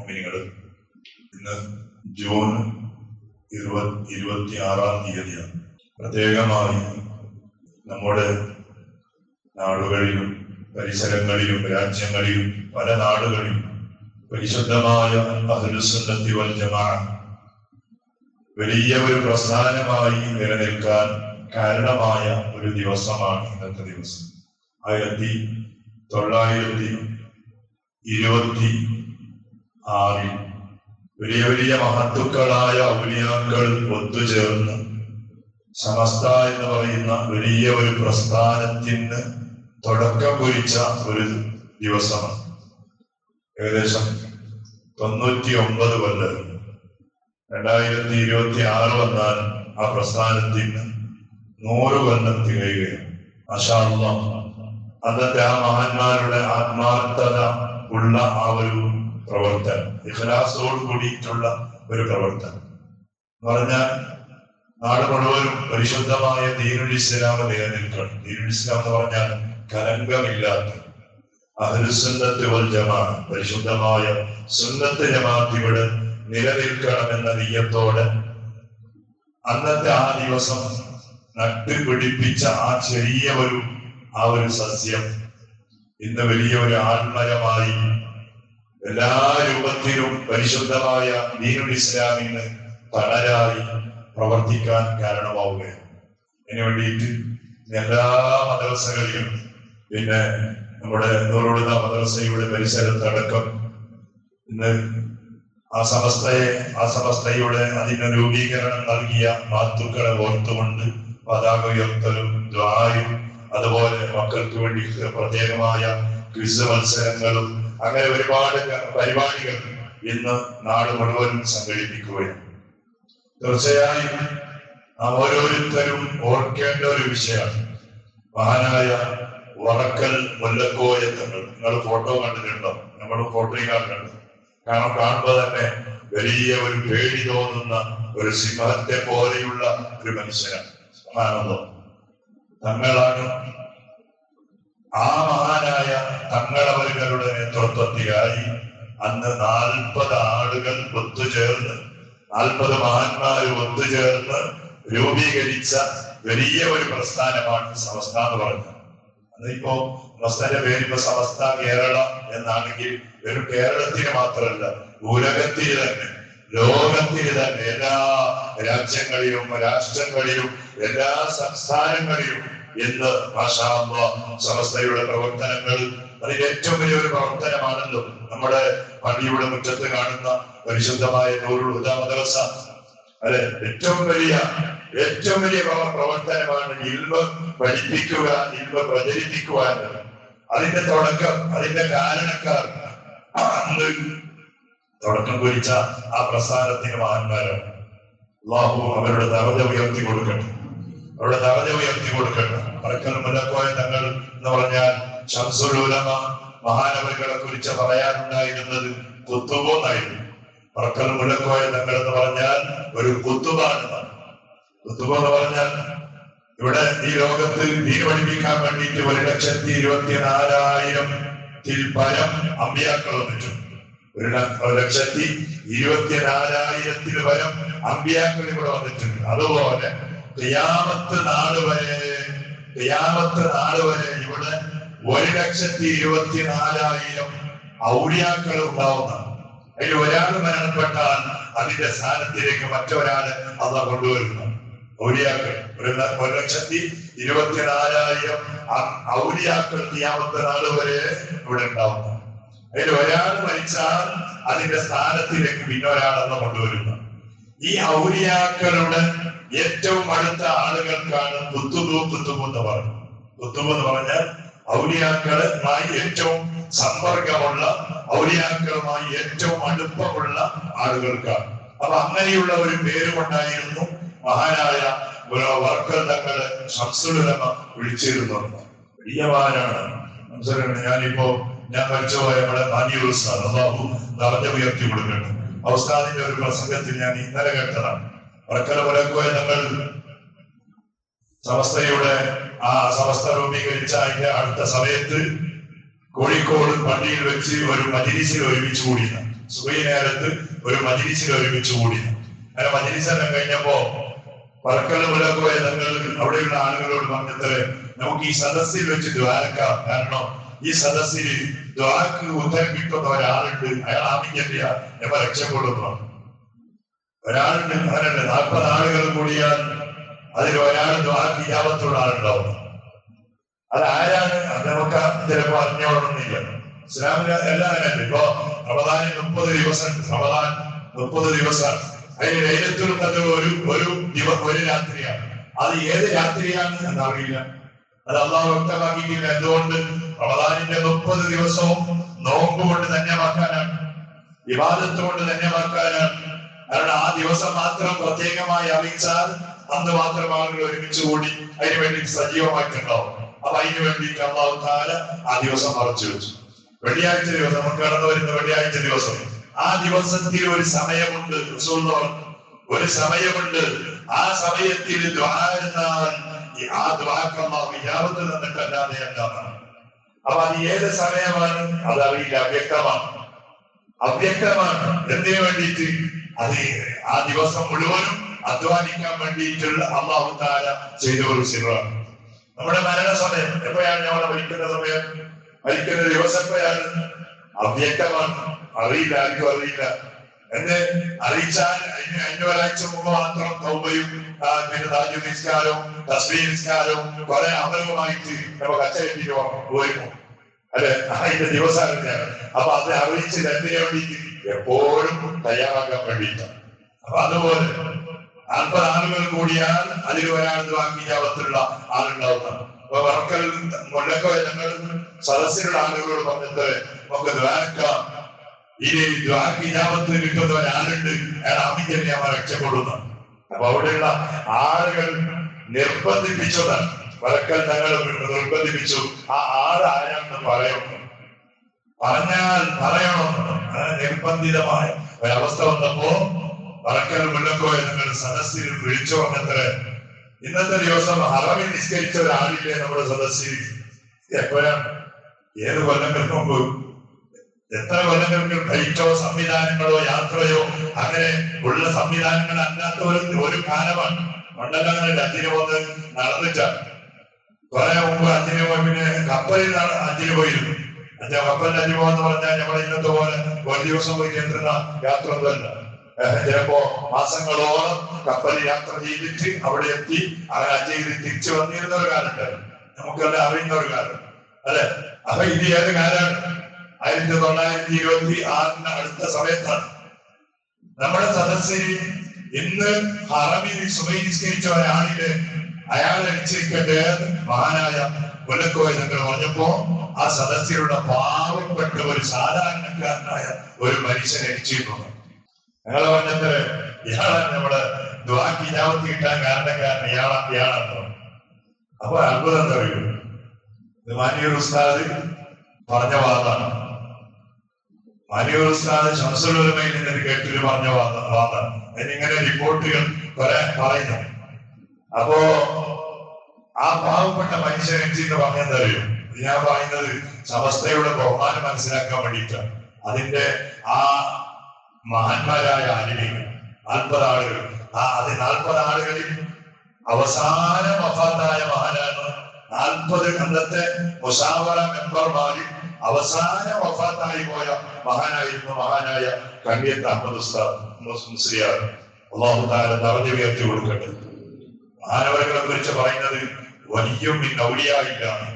മുഅ്മിനീങ്ങള്, ഇന്ന് ജൂൺ 26-ാം തീയതിയാണ്. പ്രത്യേകമായി നമ്മുടെ നാടുകളിലും പരിസരങ്ങളിലും രാജ്യങ്ങളിലും പല നാടുകളിലും പരിശുദ്ധമായ അഹ്ലുസുന്നത്തി വൽ ജമാഅ വലിയ ഒരു പ്രസ്ഥാനമായി നിലനിൽക്കാൻ കാരണമായ ഒരു ദിവസമാണ് ഇന്നത്തെ ദിവസം. 1926 വലിയ വലിയ മഹത്തുക്കളായ ഔലിയാക്കൾ ഒത്തുചേർന്ന് സമസ്ത എന്ന് പറയുന്ന വലിയ ഒരു പ്രസ്ഥാനത്തിന് തുടക്കം കുറിച്ച ഒരു ദിവസമാണ്. ഏകദേശം 99 കൊല്ലം. 2026 വന്നാൽ ആ പ്രസ്ഥാനത്തിന് 100 കൊല്ലം തികയുകയാണ്. മാഷാ അല്ലാഹ്. അന്നത്തെ ആ മഹാന്മാരുടെ ആത്മാർത്ഥത ഉള്ള ആ ഒരു പ്രവർത്തനം, ഇഖ്ലാസോട് കൂടിയിട്ടുള്ള ഒരു പ്രവർത്തനം എന്ന് പറഞ്ഞാൽ നാട് മുഴുവനും പരിശുദ്ധമായ ദീനുൽ ഇസ്ലാം നിലനിൽക്കണം. ദീനുൽ ഇസ്ലാം എന്ന് പറഞ്ഞാൽ കലങ്കമില്ലാത്ത അഹ്ലുസുന്നത്ത് വൽ ജമാഅ, പരിശുദ്ധമായ സുന്നത്ത് ജമാഅത്ത് ഇവിടെ നിലനിൽക്കണമെന്ന നിയ്യത്തോടെ അന്നത്തെ ആ ദിവസം നട്ടുപിടിപ്പിച്ച ആ ചെറിയ ഒരു സസ്യം ഇന്ന് വലിയ ഒരു ആത്മരമായി എല്ലാ രൂപത്തിലും പരിശുദ്ധമായ ദീനുൽ ഇസ്ലാമിന് തണലായി പ്രവർത്തിക്കാൻ കാരണമാവുകയാണ്. അതിനു വേണ്ടിയിട്ട് എല്ലാ മദ്രസകളിലും, പിന്നെ നമ്മുടെ നൂറുള്ള മദ്രസയുടെ പരിസരത്തടക്കം ഇന്ന് ആ സമസ്തയുടെ അതിന് രൂപീകരണം നൽകിയ മാത്തുക്കളെ ഓർത്തുകൊണ്ട് പതാക ഉയർത്തലും ദ്വായും, അതുപോലെ മക്കൾക്ക് വേണ്ടി പ്രത്യേകമായ ക്വിസ് മത്സരങ്ങളും, അങ്ങനെ ഒരുപാട് പരിപാടികൾ ഇന്ന് നാട് മുഴുവൻ സംഘടിപ്പിക്കുകയാണ്. തീർച്ചയായും നാം ഓരോരുത്തരും ഓർക്കേണ്ട ഒരു വിഷയമാണ് മഹാനായ വറക്കൽ മുല്ലക്കോയ തങ്ങൾ. നിങ്ങൾ ഫോട്ടോ കണ്ടിട്ടുണ്ടോ? നമ്മൾ ഫോട്ടോയും കണ്ടിട്ടുണ്ട്. കാരണം കാണുമ്പോൾ തന്നെ വലിയ ഒരു പേടി തോന്നുന്ന ഒരു സിംഹത്തെ പോലെയുള്ള ഒരു മനുഷ്യനാണ്. തങ്ങളാണ് ആ മഹാനായ തങ്ങളവരുടെ നേതൃത്വത്തിലായി അന്ന് 40 ആളുകൾ ഒത്തുചേർന്ന്, 40 മഹാന്മാർ ഒത്തുചേർന്ന് രൂപീകരിച്ച വലിയ ഒരു പ്രസ്ഥാനമാണ് സമസ്ത എന്ന് പറഞ്ഞത്. അതിപ്പോ സമസ്തന്റെ പേര് ഇപ്പൊ സമസ്ത കേരള എന്നാണെങ്കിൽ വെറും കേരളത്തിന് മാത്രമല്ല, ഉലകത്തിന് തന്നെ, ലോകത്തിന് തന്നെ, എല്ലാ രാജ്യങ്ങളിലും രാഷ്ട്രങ്ങളിലും എല്ലാ സംസ്ഥാനങ്ങളിലും ഇന്ന് മാഷാ അല്ലാഹ് സമസ്തയുടെ പ്രവർത്തനങ്ങൾ അതിന് ഏറ്റവും വലിയ ഒരു പ്രവർത്തനമാണല്ലോ നമ്മുടെ പള്ളിയുടെ മുറ്റത്ത് കാണുന്ന പരിശുദ്ധമായ നൂറുൽ ഹുദ മദ്രസ. അല്ലെ, ഏറ്റവും വലിയ പ്രവർത്തനമാണ് ഇൽമ പഠിപ്പിക്കുക, ഇൽമ പ്രചരിപ്പിക്കുക എന്നത്. അതിന്റെ തുടക്കം, അതിന്റെ കാരണക്കാർ തുടക്കം കുറിച്ച ആ പ്രസ്ഥാനത്തിന് മഹാന്മാരാണ്. അല്ലാഹു അവരുടെ ദറജ ഉയർത്തി കൊടുക്കട്ടെ, അവരുടെ ദറജ ഉയർത്തി കൊടുക്കട്ടെ. വറക്കൽ മുല്ലക്കോയ തങ്ങൾ എന്ന് പറഞ്ഞാൽ ശംസുൽ ഉലമ മഹാനവരുകളെ കുറിച്ച് പറയാനുണ്ടായിരുന്നത് കുത്തുബ് എന്നായിരുന്നു. വറക്കൽ മുല്ലക്കോയ തങ്ങൾ എന്ന് പറഞ്ഞാൽ ഒരു കുത്തുബാണ്. കുത്തുബ് എന്ന് പറഞ്ഞാൽ ഇവിടെ ഈ ലോകത്ത് ദീൻ പഠിപ്പിക്കാൻ വേണ്ടിയിട്ട് 1,24,000-ൽ പരം അമ്പിയാക്കൾ വന്നിട്ടുണ്ട്. 1,24,000-ൽ പരം അമ്പിയാക്കൾ ഇവിടെ വന്നിട്ടുണ്ട്. അതുപോലെ ഖിയാമത്ത് നാൾ വരെ ഇവിടെ 1,24,000 ഔലിയാക്കൾ ഉണ്ടാവുന്നതാണ്. അതിൽ ഒരാൾ മരണപ്പെട്ടാൽ അതിന്റെ സ്ഥാനത്തിലേക്ക് മറ്റൊരാള് അള്ളാഹ് കൊണ്ടുവരുന്നു. ഔലിയാക്കൾ 1,24,000 ഔലിയാക്കൾ ഖിയാമത്ത് നാൾ വരെ ഇവിടെ ഉണ്ടാവുന്നു. അതിൽ ഒരാൾ മരിച്ചാൽ അതിന്റെ സ്ഥാനത്തിലേക്ക് പിന്നെ ഒരാളെന്ന് കൊണ്ടുവരുന്നു. ഈ ഔലിയാക്കളുടെ ഏറ്റവും അടുത്ത ആളുകൾക്കാണ് കുത്തുബ് എന്ന് പറയുന്നത്. കുത്തുബ് എന്ന് പറഞ്ഞാൽ ഔലിയാക്കളുമായി ഏറ്റവും സമ്പർക്കമുള്ള, ഔലിയാക്കളുമായി ഏറ്റവും അടുപ്പമുള്ള ആളുകൾക്കാണ്. അപ്പൊ അങ്ങനെയുള്ള ഒരു പേരുകൊണ്ടായിരുന്നു മഹാനായ വറക്കൽ തങ്ങളെ ശംസുൽ ഉലമ വിളിച്ചിരുന്നത്. വലിയമാരാണ്. ഞാൻ മരിച്ചുപോയ നമ്മുടെ മാനിയൂർ ഉസ്താദ്, അല്ലാഹു ദറജ ഉയർത്തി കൊടുക്കട്ടെ. ഉസ്താദിന്റെ ഒരു പ്രസംഗത്തിൽ ഞാൻ ഇന്നലെ കേട്ടതാണ്. വറക്കൽ മുല്ലക്കോയ തങ്ങൾ സമസ്തയുടെ സമസ്ത രൂപീകരിച്ച അതിന്റെ അടുത്ത സമയത്ത് കോഴിക്കോട് പള്ളിയിൽ വെച്ച് ഒരു മജ്‌ലിസിൽ ഒരുമിച്ച് കൂടിയ സുബഹി നേരത്ത് ഒരു മജ്‌ലിസിൽ ഒരുമിച്ച് കൂടി. അങ്ങനെ മജ്‌ലിസെല്ലാം കഴിഞ്ഞപ്പോ പറക്കൽ മുല്ലക്കോയ തങ്ങൾ അവിടെയുള്ള ആളുകളോട് പറഞ്ഞത്രേ, നമുക്ക് ഈ സദസ്സിൽ വെച്ച് ദ്വാരക്കാം. കാരണം ഈ സദസ്സിൽ ദ്വാരക്ക് ഉത്തരം കിട്ടുന്ന ഒരാളുണ്ട്, അയാൾ ആമിക്കല്ല, ഞമ്മ രക്ഷപ്പെടുന്നു. ഒരാളുണ്ട്, അങ്ങനല്ല 40 ആളുകൾ കൂടിയാൽ അതിൽ ഒരാൾ ദ്വാരക്ക് ഇജാബത്തുള്ള ആളുണ്ടാവും. അത് ആരാണ്? അത് നമുക്ക് ചിലപ്പോ അറിഞ്ഞോളണമെന്നില്ല. ഇസ്ലാമിന് എല്ലാം അങ്ങനെയല്ല. ഇപ്പൊ റമദാനിൽ 30 ദിവസം, റമദാൻ 30 ദിവസം, അതിന് ലൈലത്തുൽ ഖദ്ർ ഒരു രാത്രിയാണ്. അത് ഏത് രാത്രിയാണ് എന്നറിയില്ല, അത് അള്ളാഹു വ്യക്തമാക്കിയിട്ടില്ല. എന്തുകൊണ്ട്? റമദാനിന്റെ 30 ദിവസവും നോമ്പ് കൊണ്ട് ധന്യമാക്കാനാണ്, ഇബാദത്ത് കൊണ്ട് ധന്യമാക്കാനാണ്. കാരണം ആ ദിവസം മാത്രം പ്രത്യേകമായി അറിയിച്ചാൽ അന്ന് മാത്രം ആളുകൾ ഒരുമിച്ച് കൂടി അതിനു വേണ്ടി സജീവമായിട്ടുണ്ടാവും. അപ്പൊ അതിനു വേണ്ടിയിട്ട് അള്ളാഹു തആല ആ ദിവസം മറച്ചു വെച്ചു. വെള്ളിയാഴ്ച ദിവസം, നമുക്ക് കടന്നു വരുന്ന വെള്ളിയാഴ്ച ദിവസം, ആ ദിവസത്തിൽ ഒരു സമയമുണ്ട്, ഒരു സമയമുണ്ട്. ആ സമയത്തിൽ ദ്വാരന്നാൽ ആ ദ്വാരക്ക് അല്ലാഹു ഇജാബത്ത് തന്നിട്ടല്ലാതെ എന്താണ്. അപ്പൊ അത് ഏത് സമയമാണ് അതറിയില്ല, അവ്യക്തമാണ്. എന്തിനു വേണ്ടിയിട്ട്? അത് ആ ദിവസം മുഴുവനും അധ്വാനിക്കാൻ വേണ്ടിയിട്ടുള്ള അല്ലാഹു തആല ചെയ്ത ഒരു സിറാണ്. നമ്മുടെ മരണ സമയം എപ്പോഴാണ്? നമ്മളെ മരിക്കുന്ന സമയം, മരിക്കുന്ന ദിവസം എപ്പോഴാണ്? അവ്യക്തമാണ്, അറിയില്ല, ആർക്കും അറിയില്ല. എന്ന് അറിയിച്ചാൽ അതിന് ഒരാഴ്ച മുമ്പ് മാത്രം തൗബയും പിന്നെ താജ്ജുദ് നിസ്കാരവും തസ്ബീഹ് നിസ്കാരവും കുറെ അമലുമായിട്ട് നമ്മൾ കച്ചകെട്ടിട്ട് പോയിരുന്നു, അല്ലെ? അതിന്റെ ദിവസം അറിഞ്ഞാണ്. അപ്പൊ അത് അറിയിച്ച് എന്തിനു വേണ്ടിയിട്ട്? എപ്പോഴും തയ്യാറാക്കാൻ വേണ്ടിയിട്ടാണ്. അപ്പൊ അതുപോലെ 40 ആളുകൾ കൂടിയാൽ അതിൽ ഒരാൾ ഇജാബത്തുള്ള ആളുണ്ടാവുന്നതാണ്. അപ്പൊ വർക്കൽ മുല്ലക്കോയ ഞങ്ങൾ സദസ്സിലുള്ള ആളുകളോട് പറഞ്ഞത്, നമുക്ക് ദ്വാരക്കാം, ഇനി ദ്വാരക്ക് ഇജാബത്ത് കിട്ടുന്ന ഒരാളുണ്ട്, അയാൾ ആമിക്കല്ലേ നമ്മൾ രക്ഷപ്പെടുന്നു. അപ്പൊ അവിടെയുള്ള ആളുകൾ നിർബന്ധിപ്പിച്ചതാണ്, വർക്കൽ ഞങ്ങൾ നിർബന്ധിപ്പിച്ചു. ആ ആൾ ആരാണെന്ന് പറഞ്ഞാൽ പറയണം. നിർബന്ധിതമായ ഒരവസ്ഥ വന്നപ്പോ പറക്കൽ മുല്ലക്കോയ ഞങ്ങൾ സദസ്സിൽ വിളിച്ചു പറഞ്ഞത്രേ, ഇന്നത്തെ ദിവസം ഹറമിൽ നിസ്കരിച്ച ഒരാളില്ലേ നമ്മുടെ സദസ്സിൽ? എപ്പോഴാണ്? ഏത് കൊല്ലങ്ങൾക്ക് മുമ്പ്? എത്ര കൊല്ലങ്ങൾക്ക്? ഫ്ലൈറ്റോ സംവിധാനങ്ങളോ യാത്രയോ അങ്ങനെ ഉള്ള സംവിധാനങ്ങൾ അല്ലാത്ത ഒരു കാലമാണ്. പണ്ടെല്ലാം അങ്ങനെ അഞ്ചിന് പോന്ന് നടന്നിട്ടാണ്. കുറെ മുമ്പ് അഞ്ചിന് പോയി, പിന്നെ കപ്പലിൽ അഞ്ചിന് പോയിരുന്നു. കപ്പലിൽ അഞ്ചു പോകാന്ന് പറഞ്ഞാൽ നമ്മളെ ഇന്നത്തെ പോലെ ഒരു ദിവസം പോയി കേന്ദ്ര യാത്ര ഒന്നുമല്ല. ചിലപ്പോ മാസങ്ങളോളം കപ്പലിൽ യാത്ര ചെയ്തിട്ട് അവിടെ എത്തി അങ്ങനെ ചെയ്ത് തിരിച്ചു വന്നിരുന്ന ഒരു കാലമുണ്ടായിരുന്നു. നമുക്കെല്ലാം അറിയുന്ന ഒരു കാലം, അല്ലെ? അപ്പൊ ഇത് ഏത് കാലാണ്? 1926 അടുത്ത സമയത്താണ്. നമ്മുടെ സദസ്സിൽ ഇന്ന് ഹറമിൽ സുബഹി നിസ്കരിച്ച ഒരാളില് അയാളെ അനുസരിക്കട്ടെ മഹാനായ മുല്ലക്കോയ തങ്ങൾ പറഞ്ഞപ്പോ ആ സദസ്സിലുള്ള പാവപ്പെട്ട ഒരു സാധാരണക്കാരനായ ഒരു മനുഷ്യനെ രക്ഷിക്കുന്നു. ഞങ്ങൾ പറഞ്ഞത് ഇയാളാണ് നമ്മുടെ ദുആക്ക് ഇജാബത്ത് കിട്ടാൻ കാരണക്കാരൻ, ഇയാളാണെന്ന്. അപ്പൊ അത്ഭുതം എന്താ പറയുക? ഇത് മാനിയൂർ ഉസ്താദ് പറഞ്ഞ വാദമാണ്. മാനിയൂർ ഉസ്താദ് ശംസുൽ ഉലമയിൽ നിന്ന് കേട്ടിട്ട് പറഞ്ഞ വാദമാണ്. അതിനിങ്ങനെ റിപ്പോർട്ടുകൾ കുറെ പറയുന്നു. അപ്പോ ആ പാവപ്പെട്ട മനുഷ്യനെ എന്ന് പറഞ്ഞെന്താ അറിയും? ഞാൻ പറയുന്നത് സമസ്തയുടെ ബഹുമാനം മനസ്സിലാക്കാൻ വേണ്ടിയിട്ടാണ്. അതിന്റെ ആ മഹാന്മാരായ ആലിമീങ്ങൾ 40 ആളുകൾ, അത് 40 ആളുകളിൽ അവസാന വഫാത്തായ മഹാനാണ്. 40 അന്നത്തെ മുസാവറ മെമ്പർമാരിൽ അവസാന വഫാത്തായി പോയ മഹാനായിരുന്നു മഹാനായ കണ്ണിയത്ത് അഹമ്മദ് ഉസ്താദ് മുസ്ലിയാർ. അല്ലാഹു തആല ദറജ ഉയർത്തി കൊടുക്കട്ടെ. മഹാനവരുകളെ കുറിച്ച് പറയുന്നത് വലിയ ഔലിയായിട്ടാണ്.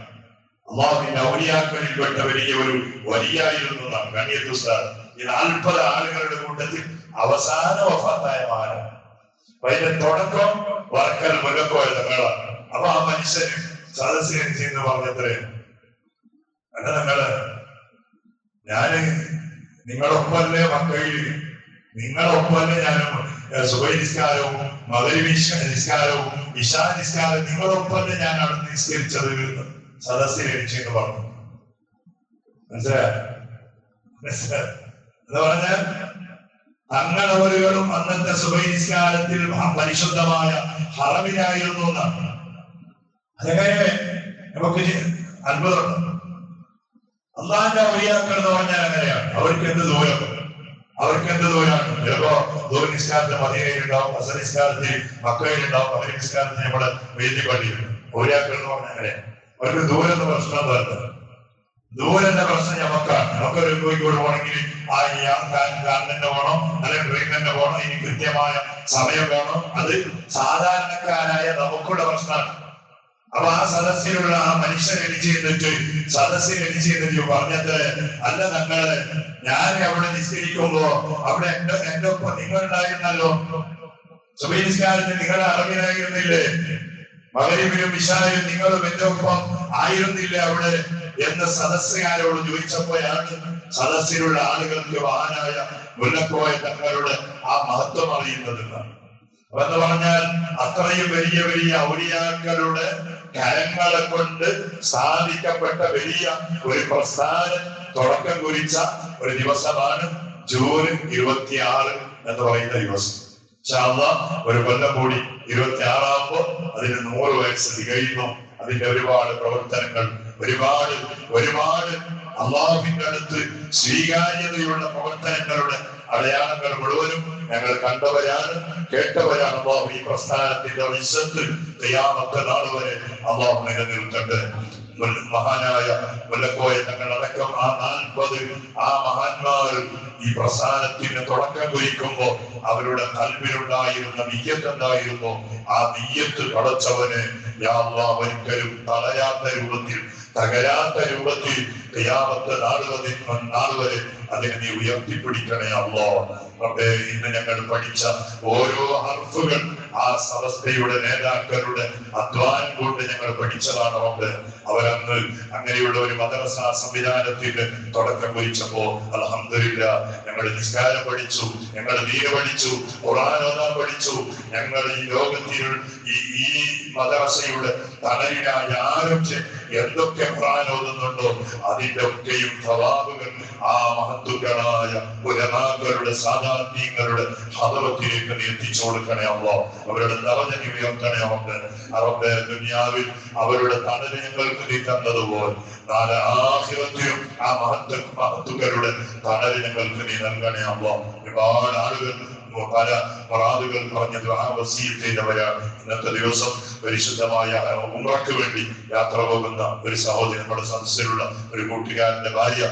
അള്ളാഹുവിന്റെ ഔലിയാക്കളിൽപ്പെട്ട വലിയ ഒരു വലിയായിരുന്നു കണ്ണിയത്ത് ഉസ്താദ്. ഈ 40 ആളുകളുടെ കൂട്ടത്തിൽ അവസാന വഫാത്തായ മഹാനാണ്. അപ്പൊ അതിന്റെ തുടക്കം വർക്കൽ മുല്ലക്കോയ തങ്ങളാണ്. അപ്പൊ ആ മനുഷ്യന് സദസ്സിനെന്ന് പറഞ്ഞത്രേ, അല്ല നിങ്ങള്, ഞാന് നിങ്ങളൊപ്പല്ലേ മക്കയിൽ, നിങ്ങളൊപ്പല്ലേ ഞാനും സുബഹി നിസ്കാരവും മഗ്‌രിബ് നിസ്കാരവും ഇശാ നിസ്കാരവും നിങ്ങളൊപ്പല്ലേ ഞാൻ അവിടെ നിസ്കരിച്ചത് സദസ്സിനെന്ന് പറഞ്ഞു. മനസ്സിലായോ? എന്ന് പറഞ്ഞാൽ തങ്ങളവരുകളും അന്നത്തെ സുബഹി നിസ്കാരത്തിൽ പരിശുദ്ധമായ ഹറമിലായിരുന്നു എന്നാണ്. അതെങ്ങനെ നമുക്ക് അത്ഭുതമുണ്ട്. അള്ളാഹിന്റെ ഔലിയാക്കൾ എന്ന് പറഞ്ഞാൽ അങ്ങനെയാണ്. അവർക്ക് എന്ത് ദൂരം? അവർക്ക് എന്ത് ദൂരാണ്? ചിലപ്പോ ദൂര നിസ്കാരത്തിന് മദീനയിലുണ്ടാവും, അസർ നിസ്കാരത്തിൽ മക്കയിലുണ്ടാവും, അവര് നിസ്കാരത്തിന് നമ്മുടെ വേദി പള്ളിയിലുണ്ട്. ഔലിയാക്കൾ എന്ന് പറഞ്ഞാൽ അങ്ങനെ അവർക്ക് ദൂരെന്ന് പ്രശ്നം വരുന്നത്. ദൂരന്റെ പ്രശ്നം നമുക്കാണ്. നമുക്കൊരു കോഴിക്കോട് പോകണമെങ്കിൽ കാർ തന്നെ പോകണം, അല്ലെങ്കിൽ ട്രെയിൻ തന്നെ പോകണം, ഇനി കൃത്യമായ സമയം വേണം. അത് സാധാരണക്കാരായ നമുക്കുള്ള പ്രശ്നമാണ്. അപ്പൊ ആ സദസ്സിലുള്ള ആ മനുഷ്യൻ എണിച്ച് ചെയ്തിട്ട് സദസ്സിൽ എണിച്ച് ചെയ്തിട്ട് പറഞ്ഞത്, അല്ല ഞങ്ങള് ഞാൻ അവിടെ നിസ്കരിക്കുമ്പോ അവിടെ എന്റെ ഒപ്പം നിങ്ങളുണ്ടായിരുന്നല്ലോ, സുബഹി നിസ്കാരത്തിൽ നിങ്ങളെ അറബിനായിരുന്നില്ലേ, മഗ്‌രിബിനും ഇശായും നിങ്ങളും എന്റെ ഒപ്പം ആയിരുന്നില്ലേ അവിടെ എന്ന് സദസ്സുകാരോട് ചോദിച്ചപ്പോഴാണ് സദസ്സിലുള്ള ആളുകൾക്ക് മഹാനായ മുല്ലക്കോയ തങ്ങളുടെ ആ മഹത്വം അറിയുന്നതെന്നാണ്. എന്ന് പറഞ്ഞാൽ അത്രയും വലിയ വലിയ ഔലിയാക്കളുടെ കരങ്ങളെ കൊണ്ട് സ്ഥാപിക്കപ്പെട്ട വലിയ ഒരു പ്രസ്ഥാനം തുടക്കം കുറിച്ച ഒരു ദിവസമാണ് ജൂൺ 26 എന്ന് പറയുന്ന ദിവസം. ഒരു കൊല്ലം കൂടി 26 അതിന് 100 വയസ്സ് തികയുന്നു. അതിന്റെ ഒരുപാട് പ്രവർത്തനങ്ങൾ, ഒരുപാട് അള്ളാഹുവിന്റെ അടുത്ത് സ്വീകാര്യതയുള്ള പ്രവർത്തനങ്ങളുടെ അടയാളങ്ങൾ മുഴുവനും ഞങ്ങൾ കണ്ടവരാണ്, കേട്ടവരാണ്. അള്ളാഹു ഈ പ്രസ്ഥാനത്തിന്റെ ഇസ്സത്ത് ഖിയാമത്ത് നാൾ വരെ അള്ളാഹു നിലനിർത്തട്ടെ. മഹാനായ മുല്ലക്കോയ തങ്ങളടക്കം ആ 40 ആ മഹാന്മാർ ഈ പ്രസ്ഥാനത്തിന് തുടക്കം കുറിക്കുമ്പോ അവരുടെ കൽബിലുണ്ടായിരുന്ന നിയ്യത്ത് എന്തായിരുന്നു? ആ നിയ്യത്ത് പടച്ചവന് യാ അല്ലാഹ് ഒരിക്കലും തളയാത്ത രൂപത്തിൽ, തകരാത്ത രൂപത്തിൽ ഖിയാമത്ത് നാൾ വരെ അതിനെ നീ ഉയർത്തിപ്പിടിക്കണേ അല്ലാഹ്. റബ്ബേ, ഇന്ന് ഞങ്ങൾ പഠിച്ച ഓരോ ഹർഫുകൾ ആ സമസ്തയുടെ നേതാക്കളുടെ അധ്വാനം കൊണ്ട് ഞങ്ങൾ പഠിച്ചതാണ് റബ്ബേ. അവരന്ന് അങ്ങനെയുള്ള ഒരു മദ്രസ സംവിധാനത്തിന് തുടക്കം കുറിച്ചപ്പോ അൽഹംദുലില്ലാഹ് ഞങ്ങൾ നിസ്കാരം പഠിച്ചു, ഞങ്ങൾ ദീൻ പഠിച്ചു, ഖുർആൻ ഓതാൻ പഠിച്ചു. ഞങ്ങൾ ഈ ലോകത്തിൽ ഈ മദ്രസയുടെ തണലിനായി ആരും എന്തൊക്കെ ഖുർആൻ ഓതുന്നുണ്ടോ അതിന്റെ ഒക്കെയും സവാബുകൾ ആ മഹത്തുക്കളായ ഉലമാക്കളുടെ സാദാത്യങ്ങളുടെ ഹദറത്തിലേക്ക് നീ എത്തിച്ചു കൊടുക്കണേ അല്ലാഹ്. അവരുടെ ദറജ നീ ഉയർത്തണേ റബ്ബേ. ദുനിയാവിൽ അവരുടെ തണല് ഞങ്ങൾക്ക് നീ തന്നതുപോലെ നാളെ ആഖിറത്തിലും ആ മഹത്തുക്കളുടെ തണല് ഞങ്ങൾക്ക് നീ നൽകണേ അല്ലാഹ്. ഒരുപാട് ആളുകൾ പല മറാദുകൾ പറഞ്ഞ ദുആ വസീയത്ത് ചെയ്തവരാണ്. ഇന്നത്തെ ദിവസം പരിശുദ്ധമായ ഉംറയ്ക്ക് വേണ്ടി യാത്ര പോകുന്ന ഒരു സഹോദരൻ, നമ്മുടെ സദസ്സിലുള്ള ഒരു കൂട്ടുകാരന്റെ ഭാര്യ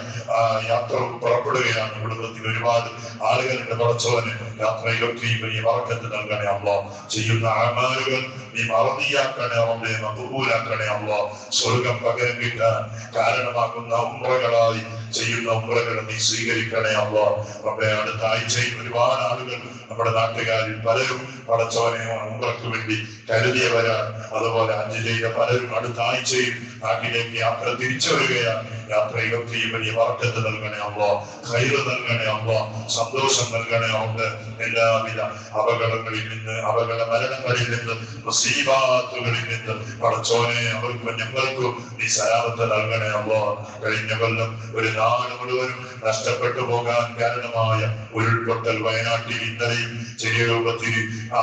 യാത്ര പുറപ്പെടുകയാണ്. കുടുംബത്തിൽ ഒരുപാട് ആളുകളുടെ പടച്ചവന് യാത്രയിലൊക്കെ ഈ ബറക്കത്ത് നൽകണേ അല്ലാഹ്. ചെയ്യുന്ന അമാലുകൾ നീ മറദിയാക്കണേ റബ്ബേ, മഖബൂലാക്കണേ അല്ലാഹ്. സ്വർഗ്ഗം പകരം കിട്ടാൻ കാരണമാകുന്ന ഉംറകളായി ചെയ്യുന്ന ഉംറകൾ നീ സ്വീകരിക്കണേ അല്ലാഹ്. റബ്ബേ, അടുത്ത ആഴ്ചയിൽ ഒരുപാട് ആളുകൾ നമ്മുടെ നാട്ടുകാരിൽ പലരും പടച്ചവനെ ഉംറയ്ക്ക് വേണ്ടി കരുതിയവരാണ്. അതുപോലെ ഹജ്ജ് ചെയ്ത പലരും അടുത്ത ആഴ്ചയിൽ നാട്ടിലേക്ക് യാത്ര തിരിച്ചു വരികയാണ്. യാത്രയിലൊക്കെ വലിയ ബറക്കത്ത് നൽകണേ അല്ലാഹ്, ഖൈർ നൽകണേ അല്ലാഹ്, സന്തോഷം നൽകണേ അല്ലാഹ്. എല്ലാവിധ അപകടങ്ങളിൽ നിന്ന്, അപകട മരണങ്ങളിൽ നിന്ന്, മുസീബത്തുകളിൽ നിന്ന് പടച്ചോനെ അവർക്കും ഞങ്ങൾക്കും നീ സലാമത്ത് നൽകണേ അല്ലാഹ്. കഴിഞ്ഞ കൊല്ലം ഒരു നാട് മുഴുവനും നഷ്ടപ്പെട്ടു പോകാൻ കാരണമായ ഉരുൾപൊട്ടൽ വയനാട്ടിൽ ഇന്നലെയും ചെറിയ രൂപത്തിൽ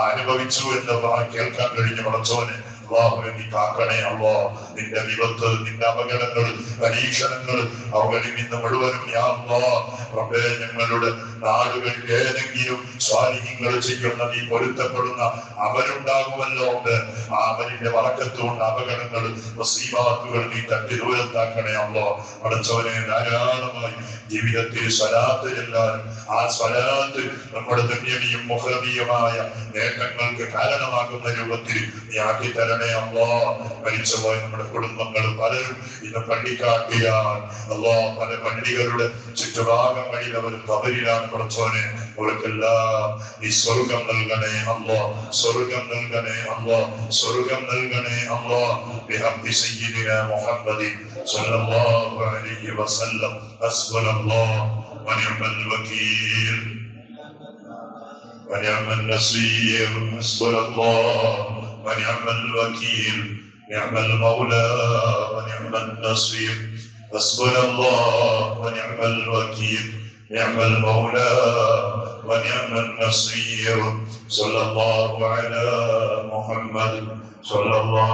അനുഭവിച്ചു എന്ന് കേൾക്കാൻ കഴിഞ്ഞ പടച്ചോനെ നീ കാക്കണേ അല്ലാഹ്. നിന്റെ വിപത്ത്, നിന്റെ അപകടങ്ങൾ, പരീക്ഷണങ്ങൾ അവകളിൽ നിന്ന് മുഴുവനും യാ അല്ലാഹ് റബ്ബേ ഞങ്ങളുടെ നാടുകളിൽ ഏതെങ്കിലും സ്വാലിഹ്യങ്ങൾ ചെയ്യുന്ന നീ പൊരുത്തപ്പെടുന്ന അവരുണ്ടാകുമല്ലോ. ആ അവരിന്റെ വറക്കത്തുകൊണ്ട് അപകടങ്ങൾ, മുസീബത്തുകൾ നീ തട്ടി ദൂരത്താക്കണേ അല്ലാഹ്. പടച്ചവനെ ധാരാളമായി ജീവിതത്തിൽ സ്വലാത്ത് ചെല്ലാനും ആ സ്വലാത്ത് നമ്മുടെ ദുനിയവിയും മുഖ്റവിയുമായ നേട്ടങ്ങൾക്ക് കാരണമാകുന്ന രൂപത്തിൽ നീ ആക്കി തരണേ അല്ലാഹ്. മരിച്ചുപോയ നമ്മുടെ കുടുംബങ്ങൾ പലരും ഇന്ന് പള്ളിക്കാട്ടിയാണ് അല്ലാഹ്. പല പള്ളികളുടെ ചുറ്റുഭാഗങ്ങളിൽ അവർ കബറിലാണ് പടച്ചോനെ. അവർക്കെല്ലാം ഈ സ്വർഗം നൽകണേ അല്ലാഹ്, സ്വർഗം നൽകണേ അല്ലാഹ്, സ്വർഗം നൽകണേ അല്ലാഹ്. ബിഹഖി സയ്യിദിനാ മുഹമ്മദിൻ സ്വല്ലല്ലാഹു അലൈഹി വസല്ലം. ഹസ്ബുനല്ലാഹ് വനിഅമൽ വകീൽ വനിഅമൻ നസീർ. ഹസ്ബുനല്ലാഹ് ونعم الوكيل، نعم المولى ونعم النصير. حسبنا الله ونعم الوكيل، نعم المولى ونعم النصير. صلى الله على محمد صلى الله